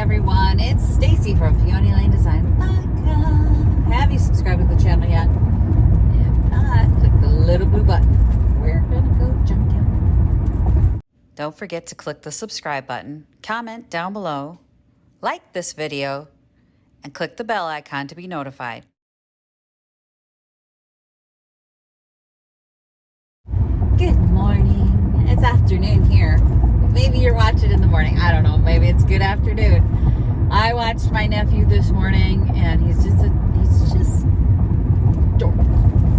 everyone, it's Stacy from PeonyLaneDesign.com. Have you subscribed to the channel yet? If not, click the little blue button. We're gonna go Junkin. Don't forget to click the subscribe button, comment down below, like this video, and click the bell icon to be notified. Good morning. It's afternoon here. Maybe you're watching in the morning. I don't know. Maybe it's good afternoon. I watched my nephew this morning, and he's just adorable.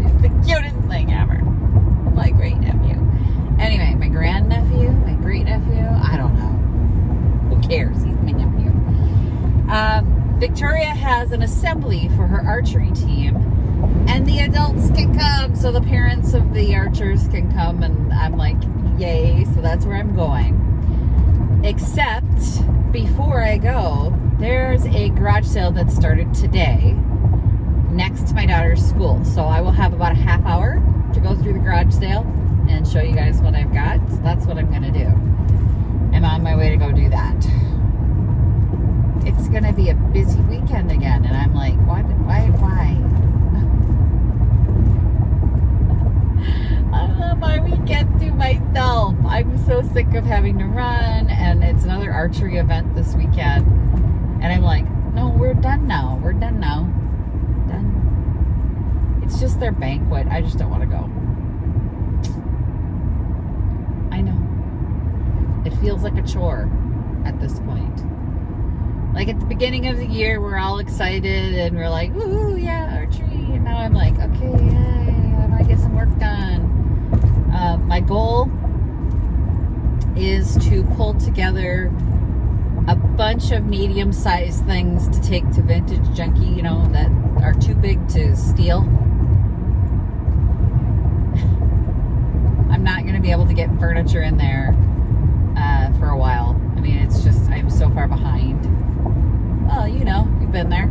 He's the cutest thing ever. My great nephew. Anyway, my grandnephew, my great nephew. I don't know. Who cares? He's my nephew. Victoria has an assembly for her archery team, and the adults can come, so the parents of the archers can come, and I'm like, yay, so that's where I'm going. Except, before I go, there's a garage sale that started today next to my daughter's school, so I will have about a half hour to go through the garage sale and show you guys what I've got. So that's what I'm going to do. I'm on my way to go do that. It's going to be a busy weekend again, and I'm like, why? I love my weekend to myself. I'm so sick of having to run, and it's another archery event this weekend. And I'm like, no, we're done now. We're done now. Done. It's just their banquet. I just don't want to go. I know. It feels like a chore at this point. Like at the beginning of the year, we're all excited and we're like, woo, yeah, archery. And now I'm like, okay, yay, I want to get some work done. My goal is to pull together a bunch of medium-sized things to take to Vintage Junkie, you know, that are too big to steal. I'm not going to be able to get furniture in there for a while. I mean, it's just, I'm so far behind. Well, you know, you've been there.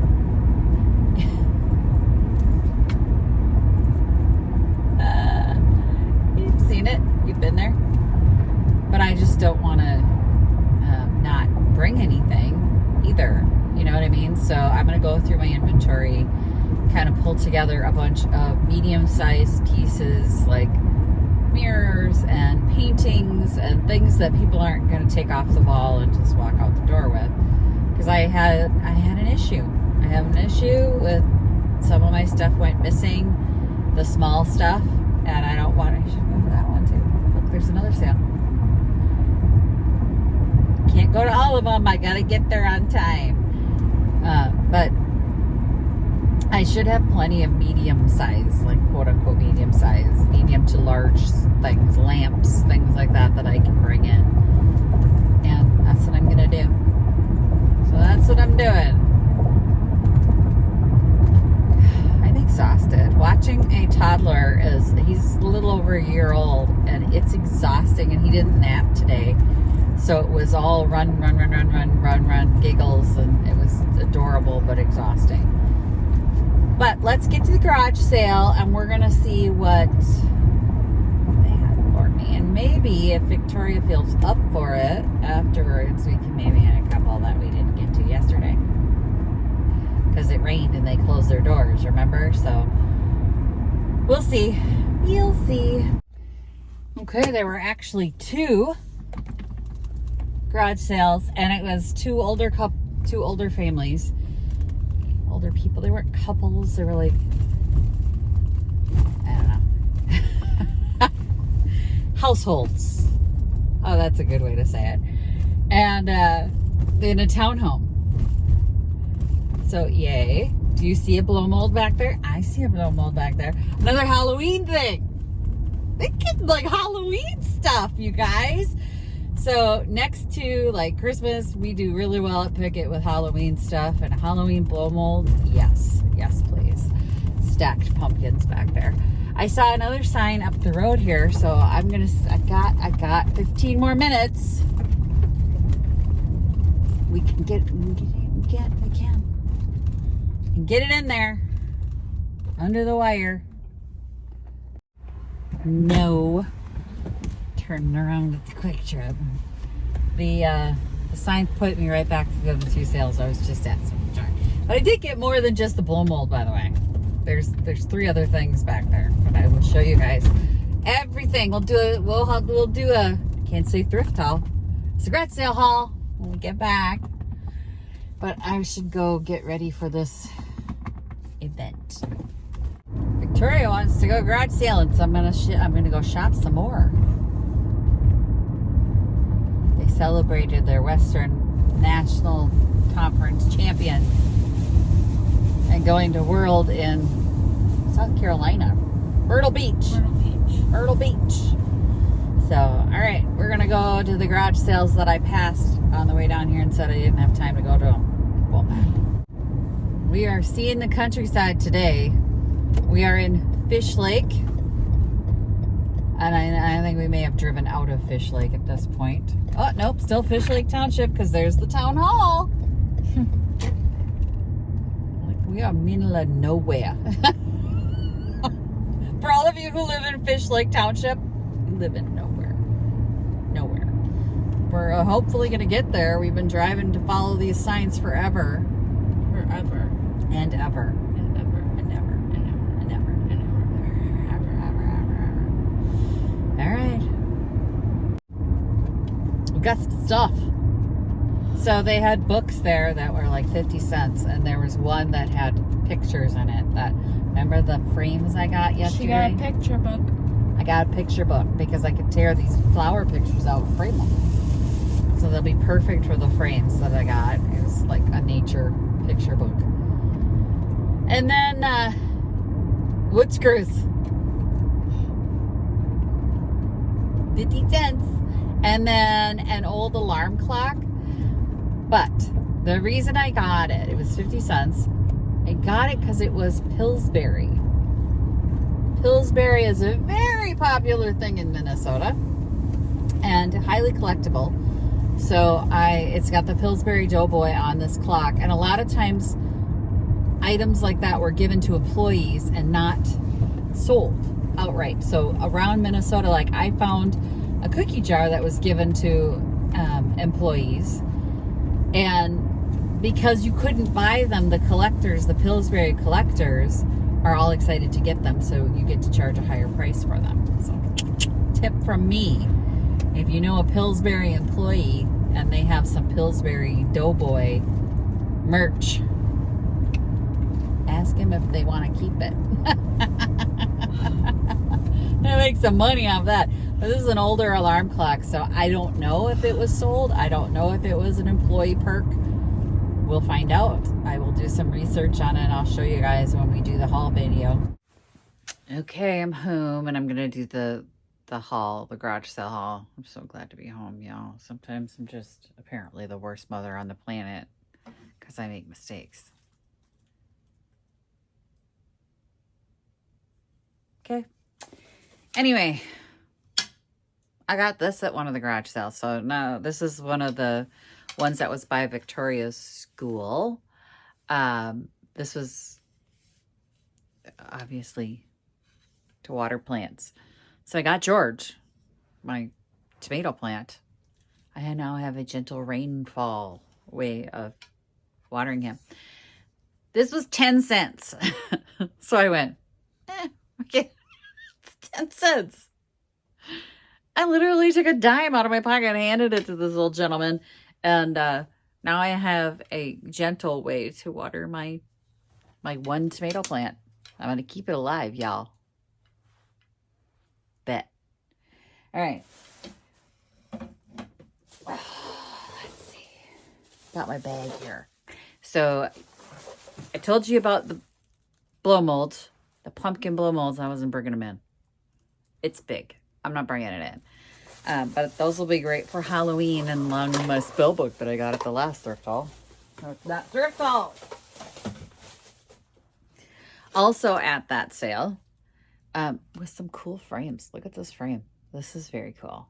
You've seen it. You've been there. But I just don't want to not bring anything either. You know what I mean? So I'm going to go through my inventory, kind of pull together a bunch of medium-sized pieces like mirrors and paintings and things that people aren't going to take off the wall and just walk out the door with. Because I had an issue. I have an issue with some of my stuff went missing, the small stuff, and I don't want to. I should go to that one too. Look, there's another sale. Can't go to all of them. I gotta get there on time. But I should have plenty of medium size, like quote unquote medium size, medium to large things, lamps, things like that I can bring in. And that's what I'm gonna do. So that's what I'm doing. I'm exhausted. Watching a toddler he's a little over a year old, and it's exhausting, and he didn't nap today. So it was all run, giggles, and it was adorable but exhausting. But let's get to the garage sale, and we're going to see what they have for me. And maybe if Victoria feels up for it afterwards, we can maybe hit a couple that we didn't get to yesterday. Because it rained and they closed their doors, remember? So we'll see. We'll see. Okay, there were actually two garage sales, and it was two older families. Older people. They weren't couples. They were like, I don't know. Households. Oh, that's a good way to say it. And in a townhome. So, yay. Do you see a blow mold back there? I see a blow mold back there. Another Halloween thing. They get like Halloween stuff, you guys. So next to like Christmas, we do really well at Pickett with Halloween stuff, and a Halloween blow mold. Yes, please. Stacked pumpkins back there. I saw another sign up the road here, so I got 15 more minutes. We can get it in there under the wire. No. Turning around at the quick trip. The The sign put me right back to the 2 sales I was just at. So darn. But I did get more than just the blow mold, by the way. There's 3 other things back there, but I will show you guys everything. We'll do a can't say thrift haul. It's a garage sale haul when we get back. But I should go get ready for this event. Victoria wants to go garage sailing, so I'm gonna go shop some more. They celebrated their Western National Conference champion and going to World in South Carolina, Myrtle Beach. So, all right, we're gonna go to the garage sales that I passed on the way down here and said I didn't have time to go to them. Well, we are seeing the countryside today. We are in Fish Lake, and I think we may have driven out of Fish Lake at this point. Oh, nope, still Fish Lake Township, because there's the town hall. Like, we are middle of nowhere. For all of you who live in Fish Lake Township, you live in nowhere. We're hopefully going to get there. We've been driving to follow these signs forever. And ever. All right. We got some stuff. So they had books there that were like 50 cents, and there was one that had pictures in it. Remember the frames I got yesterday? She got a picture book. I got a picture book because I could tear these flower pictures out and frame them. So they'll be perfect for the frames that I got. It was like a nature picture book. And then wood screws. 50 cents. And then an old alarm clock. But the reason I got it was 50 cents. I got it because it was Pillsbury. Pillsbury is a very popular thing in Minnesota and highly collectible. So it's got the Pillsbury Doughboy on this clock. And a lot of times items like that were given to employees and not sold outright. So around Minnesota, like I found a cookie jar that was given to employees. And because you couldn't buy them, the collectors, the Pillsbury collectors, are all excited to get them. So you get to charge a higher price for them. So tip from me. If you know a Pillsbury employee and they have some Pillsbury Doughboy merch, ask them if they want to keep it. They make some money off that. But this is an older alarm clock, so I don't know if it was sold. I don't know if it was an employee perk. We'll find out. I will do some research on it, and I'll show you guys when we do the haul video. Okay, I'm home, and I'm going to do the haul, the garage sale haul. I'm so glad to be home, y'all. Sometimes I'm just apparently the worst mother on the planet because I make mistakes. Okay. Anyway, I got this at one of the garage sales. So now this is one of the ones that was by Victoria's school. This was obviously to water plants. So I got George, my tomato plant. I now have a gentle rainfall way of watering him. This was 10 cents. So I went, okay, 10 cents. I literally took a dime out of my pocket and handed it to this old gentleman. And now I have a gentle way to water my one tomato plant. I'm going to keep it alive, y'all. Bet. All right. Let's see. Got my bag here. So I told you about the blow molds, the pumpkin blow molds. I wasn't bringing them in. It's big. I'm not bringing it in. But those will be great for Halloween and along with my spell book that I got at the last thrift haul. No, it's not thrift haul. Also at that sale, with some cool frames. Look at this frame. This is very cool.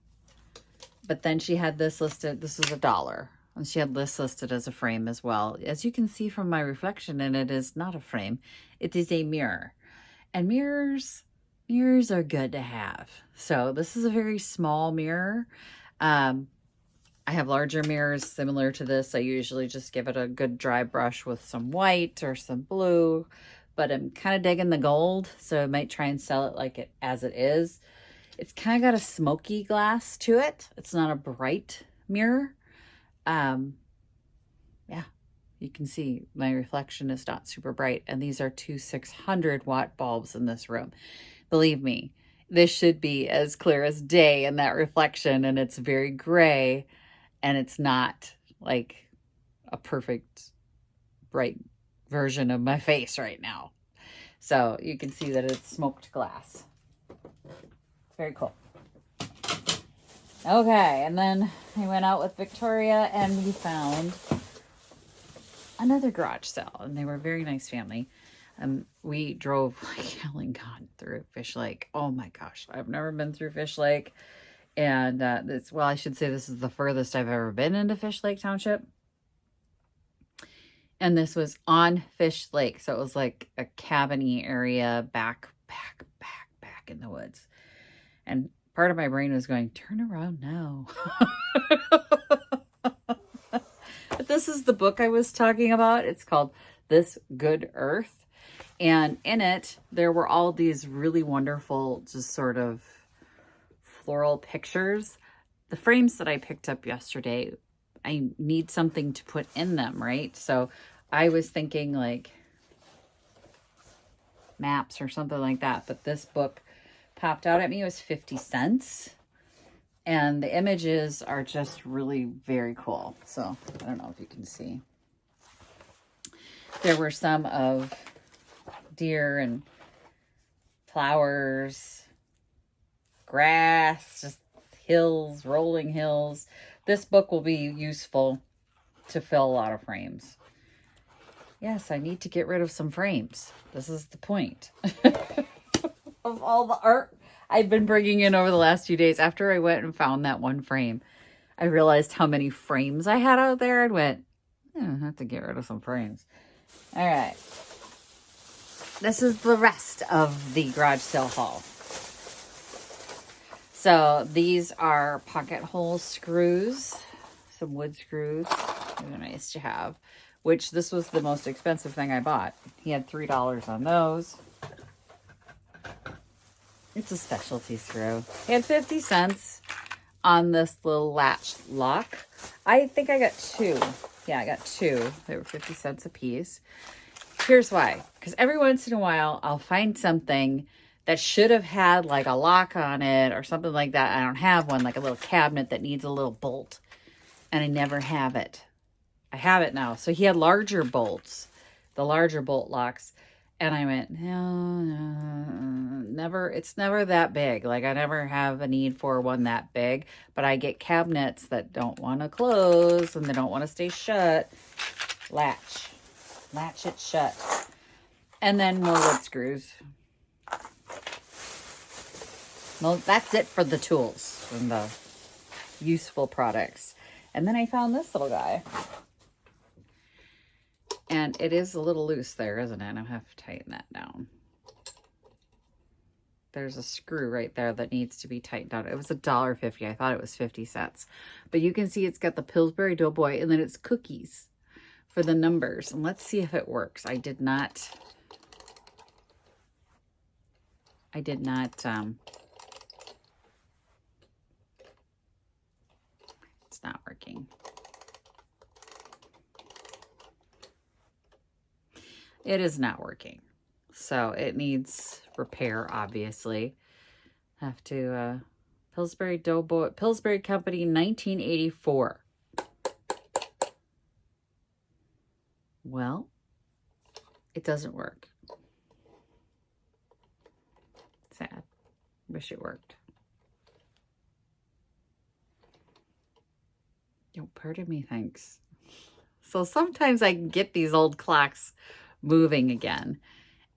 But then she had this listed. This is $1. And she had this listed as a frame as well. As you can see from my reflection, and it is not a frame. It is a mirror. And mirrors are good to have. So this is a very small mirror. I I have larger mirrors similar to this. I usually just give it a good dry brush with some white or some blue, but I'm kind of digging the gold, so I might try and sell it like it as it is. It's kind of got a smoky glass to it. It's not a bright mirror. Yeah, you can see my reflection is not super bright, and these are two 600-watt bulbs in this room. Believe me, this should be as clear as day in that reflection, and it's very gray, and it's not like a perfect bright version of my face right now. So you can see that it's smoked glass. Very cool. Okay, and then I went out with Victoria and we found another garage sale, and they were a very nice family. We drove like hell and gone through Fish Lake. Oh my gosh, I've never been through Fish Lake. And well, I should say this is the furthest I've ever been into Fish Lake Township. And this was on Fish Lake. So it was like a cabin-y area back in the woods. And part of my brain was going, turn around now. But this is the book I was talking about. It's called This Good Earth. And in it, there were all these really wonderful, just sort of floral pictures. The frames that I picked up yesterday, I need something to put in them, right? So I was thinking like maps or something like that. But this book popped out at me. It was 50 cents. And the images are just really very cool. So I don't know if you can see. There were some of deer and flowers, grass, just hills, rolling hills. This book will be useful to fill a lot of frames. Yes, I need to get rid of some frames. This is the point of all the art I've been bringing in over the last few days. After I went and found that one frame, I realized how many frames I had out there and went, I have to get rid of some frames. All right. This is the rest of the garage sale haul. So these are pocket hole screws, some wood screws. They're nice to have, which this was the most expensive thing I bought. He had $3 on those. It's a specialty screw. He had 50 cents on this little latch lock. I think I got two. Yeah, I got two. They were 50 cents a piece. Here's why. Because every once in a while, I'll find something that should have had like a lock on it or something like that. I don't have one, like a little cabinet that needs a little bolt. And I never have it. I have it now. So he had larger bolts, the larger bolt locks. And I went, no, never. It's never that big. Like I never have a need for one that big. But I get cabinets that don't want to close and they don't want to stay shut. Latch it shut. And then more wood screws. Well, that's it for the tools and the useful products. And then I found this little guy. And it is a little loose there, isn't it? I have to tighten that down. There's a screw right there that needs to be tightened down. It was $1.50. I thought it was 50 cents. But you can see it's got the Pillsbury Doughboy and then it's cookies for the numbers. And let's see if it works. It's not working. It is not working. So it needs repair, obviously. Have to, Pillsbury Doughboy, Pillsbury Company, 1984. Well, it doesn't work. Sad. Wish it worked. Oh, pardon me, thanks. So sometimes I can get these old clocks moving again,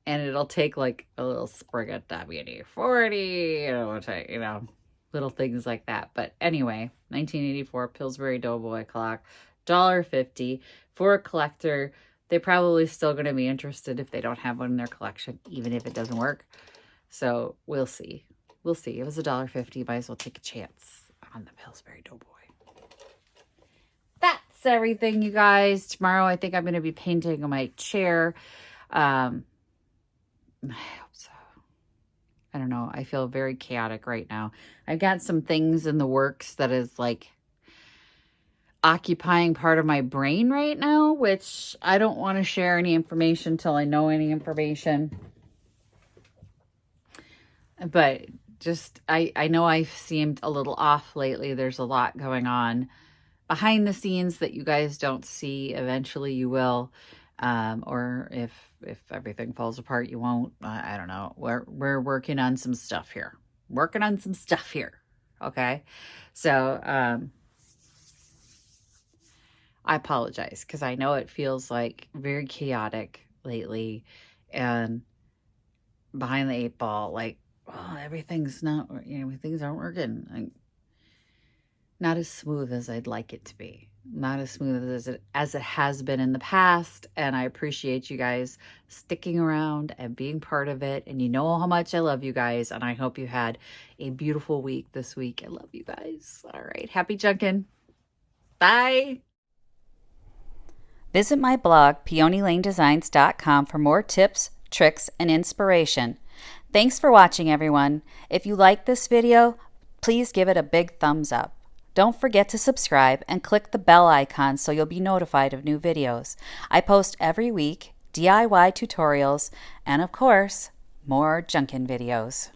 and it'll take like a little sprig of WD-40, you know, little things like that. But anyway, 1984 Pillsbury Doughboy clock, $1.50 for a collector. They're probably still going to be interested if they don't have one in their collection, even if it doesn't work. So we'll see. We'll see. It was $1.50. Might as well take a chance on the Pillsbury Doughboy. that's everything, you guys. Tomorrow, I think I'm going to be painting my chair. I hope so. I don't know. I feel very chaotic right now. I've got some things in the works that is like occupying part of my brain right now, which I don't want to share any information till I know any information. But just, I know I've seemed a little off lately. There's a lot going on behind the scenes that you guys don't see. Eventually you will. Or if everything falls apart, you won't. I don't know. We're working on some stuff here. Okay. So, I apologize because I know it feels like very chaotic lately and behind the eight ball, like, oh, everything's not, things aren't working. Like, not as smooth as I'd like it to be. Not as smooth as it has been in the past. And I appreciate you guys sticking around and being part of it. And you know how much I love you guys. And I hope you had a beautiful week this week. I love you guys. All right. Happy Junkin. Bye. Visit my blog, peonylanedesigns.com, for more tips, tricks, and inspiration. Thanks for watching, everyone. If you like this video, please give it a big thumbs up. Don't forget to subscribe and click the bell icon so you'll be notified of new videos. I post every week DIY tutorials and, of course, more Junkin videos.